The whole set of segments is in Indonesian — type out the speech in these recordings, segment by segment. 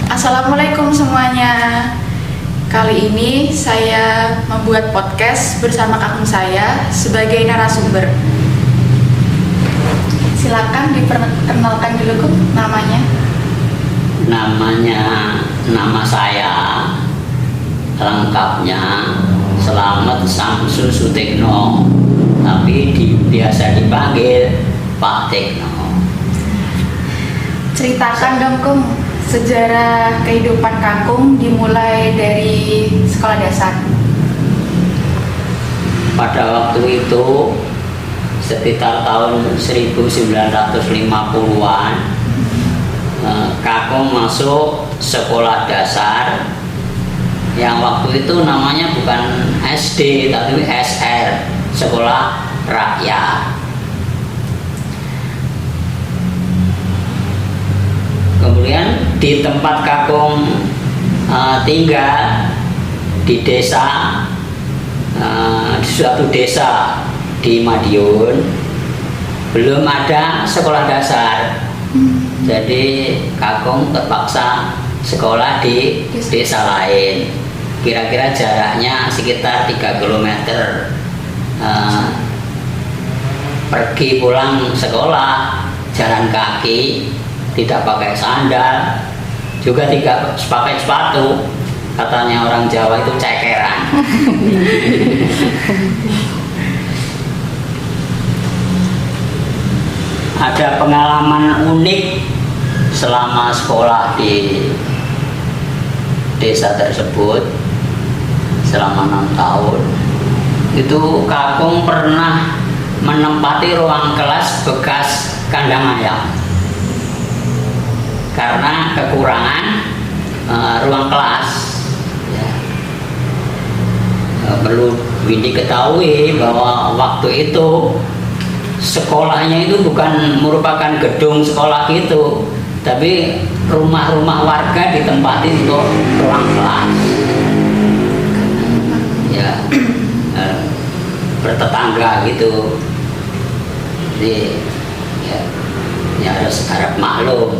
Assalamualaikum semuanya. Kali ini saya membuat podcast bersama kakung saya sebagai narasumber. Silakan diperkenalkan dulu Kum, namanya. Nama saya lengkapnya Slamet Samsul Sutikno, tapi biasa dipanggil Pak Tikno. Ceritakan dong Kum, sejarah kehidupan kakung dimulai dari sekolah dasar. Pada waktu itu sekitar tahun 1950-an, kakung masuk sekolah dasar yang waktu itu namanya bukan SD tapi SR, sekolah rakyat. Kemudian di tempat kakung tinggal di desa, di suatu desa di Madiun, belum ada sekolah dasar. Jadi kakung terpaksa sekolah di desa lain. Kira-kira jaraknya sekitar 3 km. Pergi pulang sekolah jalan kaki, tidak pakai sandal, juga tidak pakai sepatu. Katanya orang Jawa itu cekeran. Ada pengalaman unik selama sekolah di desa tersebut selama 6 tahun. Itu kakung pernah menempati ruang kelas bekas kandang ayam karena kekurangan ruang kelas. Perlu diketahui bahwa waktu itu sekolahnya itu bukan merupakan gedung sekolah gitu, tapi rumah-rumah warga ditempati untuk ruang kelas. Ya, bertetangga gitu. Jadi ya harus harap maklum.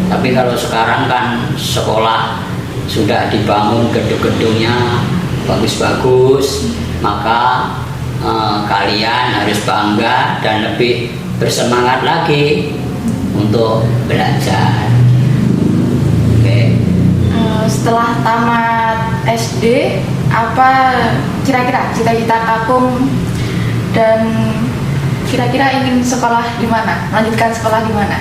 Tapi kalau sekarang kan sekolah sudah dibangun gedung-gedungnya bagus-bagus, maka kalian harus bangga dan lebih bersemangat lagi untuk belajar. Oke. Setelah tamat SD, apa kira-kira cita-cita kakung dan kira-kira ingin sekolah di mana? Melanjutkan sekolah di mana?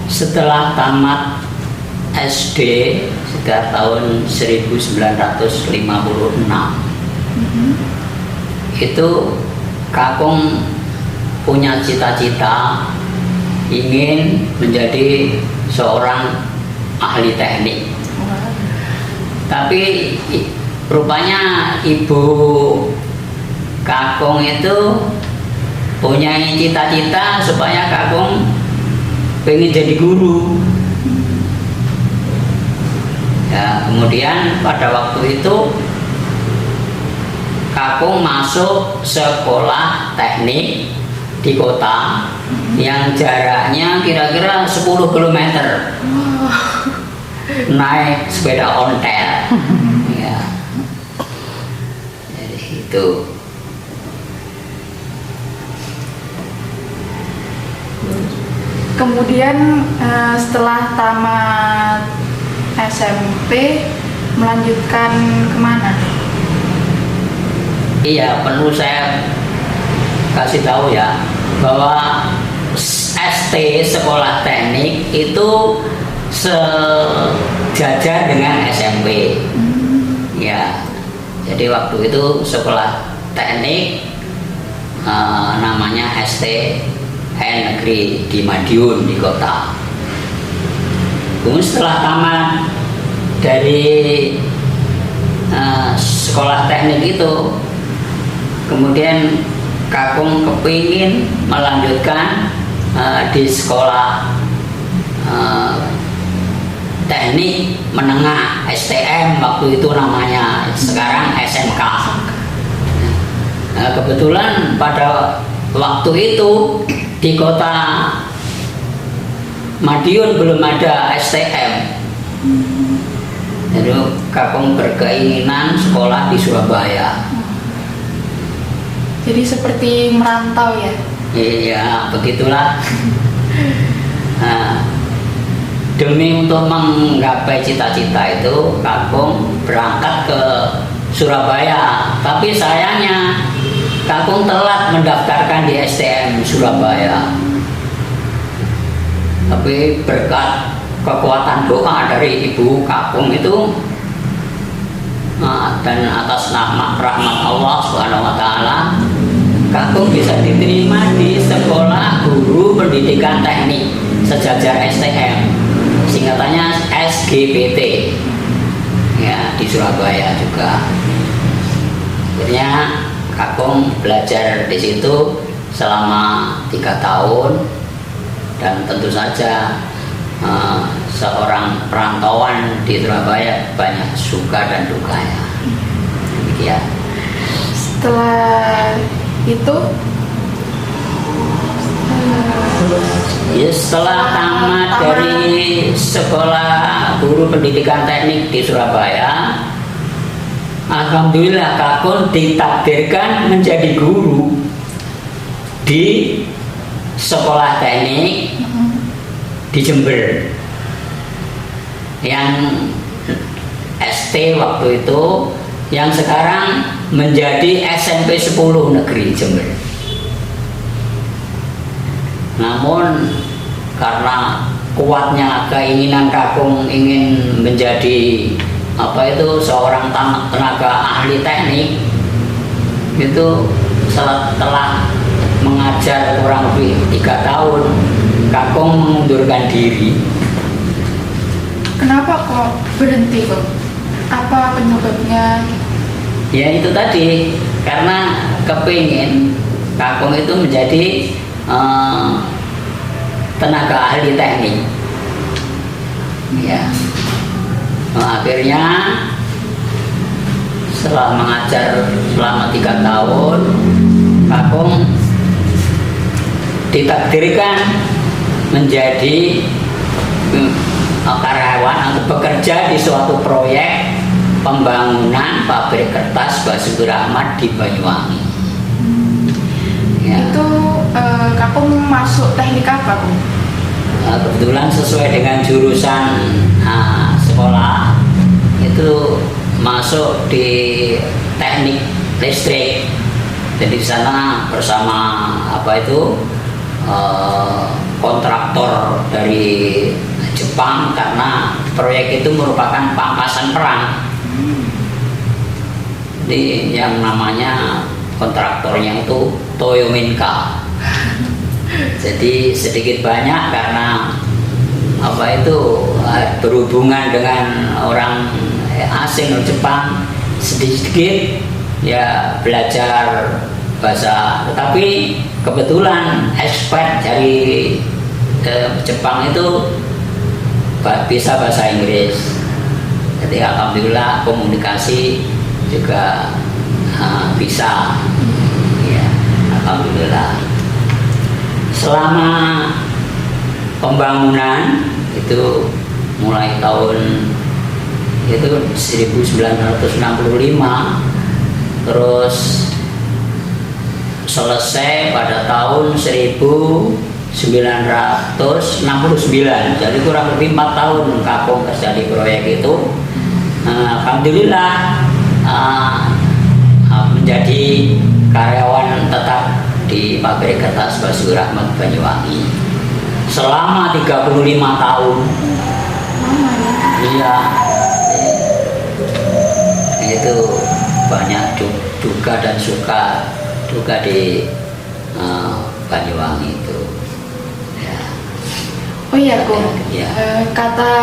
Setelah tamat SD sekitar tahun 1956, itu kakung punya cita-cita ingin menjadi seorang ahli teknik. Tapi rupanya ibu kakung itu punya cita-cita supaya kakung pengen jadi guru. Ya, kemudian pada waktu itu kakung masuk sekolah teknik di kota yang jaraknya kira-kira 10 km. Naik sepeda ontel. Ya. Jadi itu. Kemudian setelah tamat SMP melanjutkan kemana? Iya, perlu saya kasih tahu ya bahwa ST sekolah teknik itu sejajar dengan SMP. Ya, jadi waktu itu sekolah teknik namanya ST Negeri di Madiun di kota. Kemudian setelah tamat dari sekolah teknik itu, kemudian kakung kepingin melanjutkan di sekolah teknik menengah STM waktu itu namanya, sekarang SMK. Kebetulan pada waktu itu di kota Madiun belum ada STM, Jadi kakung berkeinginan sekolah di Surabaya. Jadi seperti merantau ya? Iya, begitulah. Nah, demi untuk menggapai cita-cita itu, kakung berangkat ke Surabaya. Tapi sayangnya, kakung telat mendaftarkan di STM Surabaya. Tapi berkat kekuatan doa dari ibu kakung itu, dan atas nama rahmat Allah Subhanahu wa Ta'ala, kakung bisa diterima di Sekolah Guru Pendidikan Teknik sejajar STM, singkatannya SGPT, ya, di Surabaya juga. Akhirnya kakung belajar di situ selama 3 tahun, dan tentu saja seorang perantauan di Surabaya banyak suka dan dukanya. Demikian. Setelah itu ya, setelah tamat dari Sekolah Guru Pendidikan Teknik di Surabaya, alhamdulillah kakung ditakdirkan menjadi guru di sekolah teknik di Jember, yang ST waktu itu, yang sekarang menjadi SMP 10 Negeri Jember. Namun karena kuatnya keinginan kakung ingin menjadi seorang tenaga ahli teknik, itu setelah mengajar kurang lebih 3 tahun, kakung mengundurkan diri. kenapa kok berhenti kok? Apa penyebabnya? Ya itu tadi, karena kepingin kakung itu menjadi tenaga ahli teknik. Ya, akhirnya setelah mengajar selama 3 tahun, kakung ditakdirkan menjadi karyawan atau bekerja di suatu proyek pembangunan pabrik kertas Basuki Rahmat di Banyuwangi. Ya. Itu kakung masuk teknik apa, Bu? Kebetulan sesuai dengan jurusan sekolah itu masuk di teknik listrik. Jadi di sana bersama kontraktor dari Jepang, karena proyek itu merupakan pangkasan perang. Jadi yang namanya kontraktornya itu Toyominka. Jadi sedikit banyak karena berhubungan dengan orang asing Jepang, sedikit ya belajar bahasa. Tetapi kebetulan expert dari Jepang itu bisa bahasa Inggris. Jadi alhamdulillah komunikasi juga bisa. Ya, alhamdulillah. Selama pembangunan itu mulai tahun itu 1965, terus selesai pada tahun 1969. Jadi kurang lebih 4 tahun kakung kerja di proyek itu. Alhamdulillah menjadi karyawan tetap di pabrik kertas Basuki Rahmat Banyuwangi selama 35 tahun. Iya, itu banyak duka dan suka duka di Banyuwangi itu. Ya. Oh iya, Kung. Ya. Kata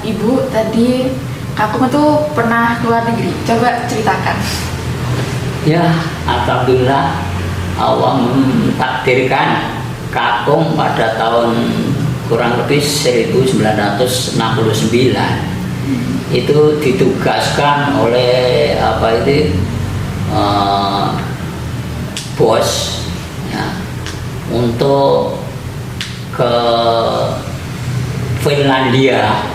Ibu tadi kakung itu pernah keluar negeri. Coba ceritakan. Ya, alhamdulillah Allah mentakdirkan kakung pada tahun kurang lebih 1969 itu ditugaskan oleh bos ya, untuk ke Finlandia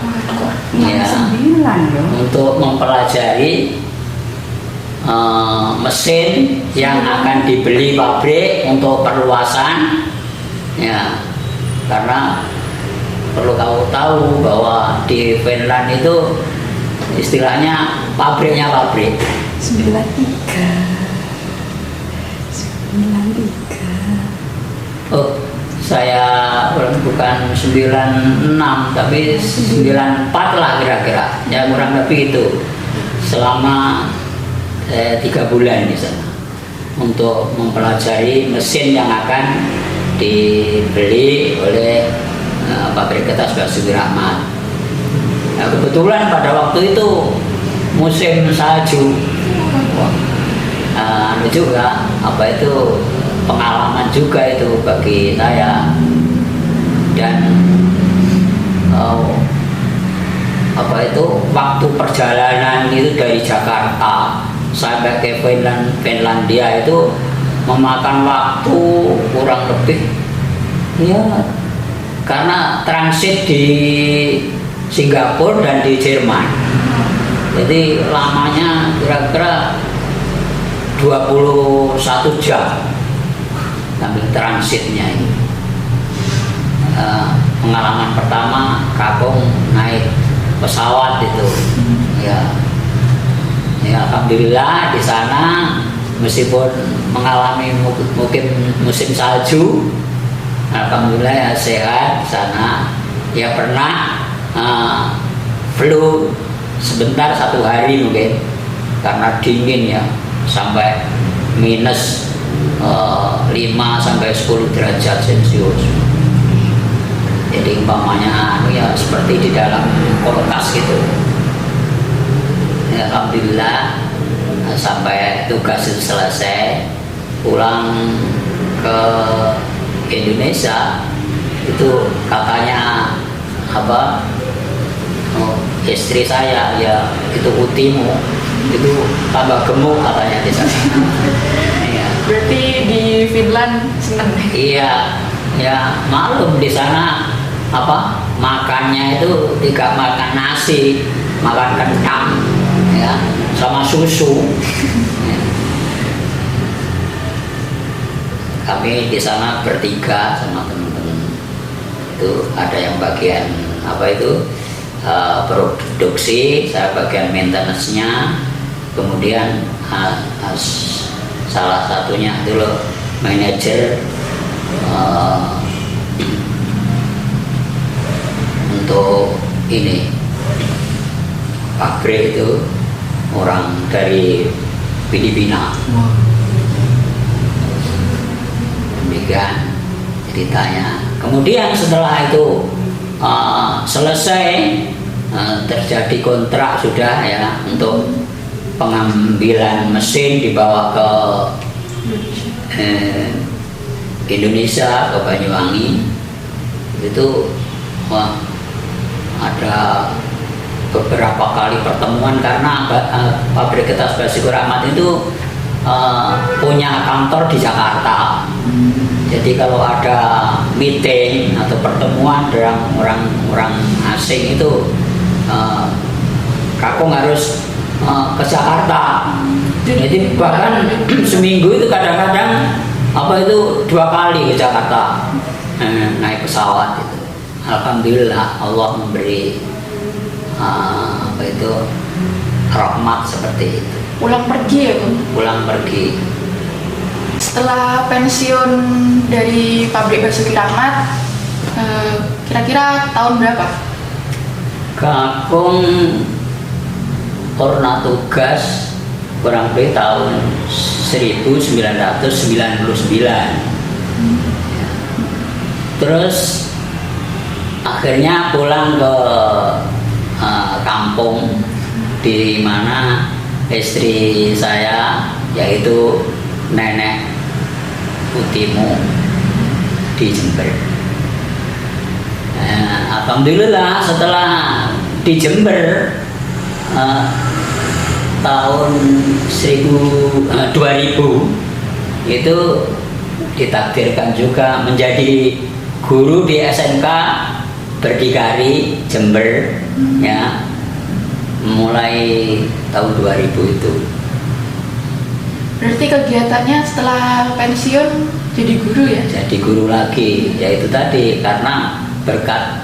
ya, 9 loh. untuk mempelajari mesin yang akan dibeli pabrik untuk perluasan ya, karena perlu kau tahu bahwa di Finland itu istilahnya pabriknya pabrik. 93. Oh, saya bukan 96 tapi 94 lah kira-kira ya, kurang lebih itu, selama 3 bulan di sana untuk mempelajari mesin yang akan dibeli oleh pabrik kertas Basuki Rahmat. Nah, kebetulan pada waktu itu musim salju. Juga pengalaman juga itu bagi saya, dan waktu perjalanan itu dari Jakarta sampai ke Finlandia itu memakan waktu kurang lebih ya, karena transit di Singapura dan di Jerman, jadi lamanya kira-kira 21 jam sambil transitnya ini. Pengalaman pertama Kakung naik pesawat itu ya, alhamdulillah di sana meskipun mengalami mungkin musim salju, alhamdulillah ya sehat di sana. Ya pernah flu sebentar 1 hari mungkin karena dingin ya, sampai minus 5 sampai 10 derajat Celcius. Jadi umpamanya ya seperti di dalam kulkas gitu. Ya, alhamdulillah sampai tugas itu selesai, pulang ke Indonesia itu katanya istri saya ya itu utimu itu tambah gemuk katanya di sana. Iya. Berarti di Finland seneng. Iya, ya maklum di sana makannya itu tidak makan nasi, makan kentang ya sama susu. Ya. Kami di sana bertiga sama teman-teman, itu ada yang bagian produksi, saya bagian maintenance-nya, kemudian salah satunya itu loh manajer untuk ini pabrik itu orang dari Filipina. Demikian ceritanya. Kemudian setelah itu selesai, terjadi kontrak sudah ya untuk pengambilan mesin dibawa ke Indonesia, ke Banyuwangi. Itu ada beberapa kali pertemuan karena pabrik kertas Basuki Rahmat itu punya kantor di Jakarta. Jadi kalau ada meeting atau pertemuan dengan orang asing itu Kakung harus ke Jakarta. Jadi bahkan seminggu itu kadang-kadang 2 kali ke Jakarta naik pesawat itu. Alhamdulillah Allah memberi rahmat seperti itu. Pulang pergi ya, Bang? Pulang pergi. Setelah pensiun dari pabrik Basuki Rahmat, kira-kira tahun berapa? Kakung pernah tugas kurang lebih tahun 1999. Terus akhirnya pulang ke kampung di mana istri saya yaitu nenek utimu di Jember. Alhamdulillah setelah di Jember tahun 2000 itu ditakdirkan juga menjadi guru di SMK Berdikari Jember ya, mulai tahun 2000 itu. Berarti kegiatannya setelah pensiun jadi guru ya? Jadi guru lagi, yaitu tadi karena berkat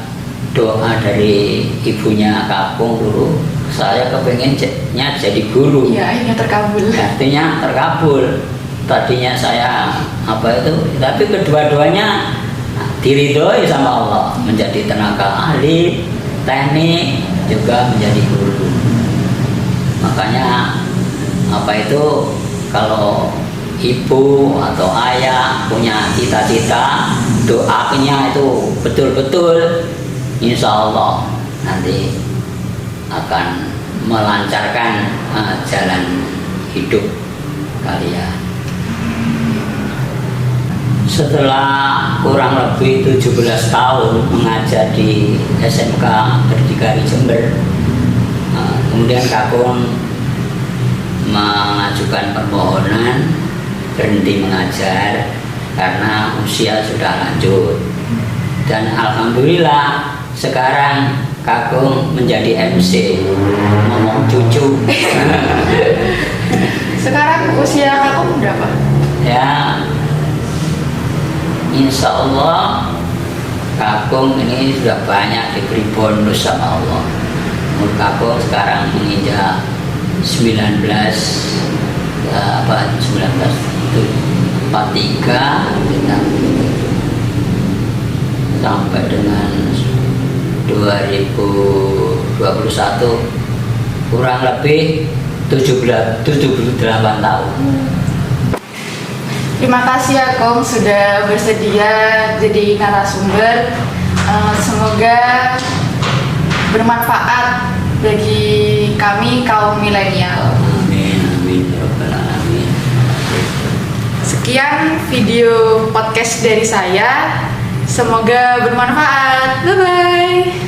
doa dari ibunya Kakung dulu, saya kepengennya jadi guru. Iya, akhirnya terkabul. Artinya terkabul. Tadinya saya tapi kedua-duanya diridhoi sama Allah, menjadi tenaga ahli teknik juga menjadi guru. Makanya kalau ibu atau ayah punya cita-cita, doanya itu betul-betul, insya Allah nanti akan melancarkan jalan hidup kalian. Setelah kurang lebih 17 tahun mengajar di SMK Berdikari Jember, kemudian Kakung mengajukan permohonan berhenti mengajar karena usia sudah lanjut. Dan alhamdulillah sekarang Kakung menjadi MC, ngomong cucu. Sekarang usia Kakung berapa? Ya, insya Allah Kakung ini sudah banyak diberi bonus sama Allah. Umur Kakung sekarang menginjak 19 itu 43 sampai dengan 2021 kurang lebih 78 tahun. Terima kasih ya Kong sudah bersedia jadi narasumber. Semoga bermanfaat bagi kami kaum milenial. Amin, amin, ya rabbal alamin. Sekian video podcast dari saya. Semoga bermanfaat. Bye bye.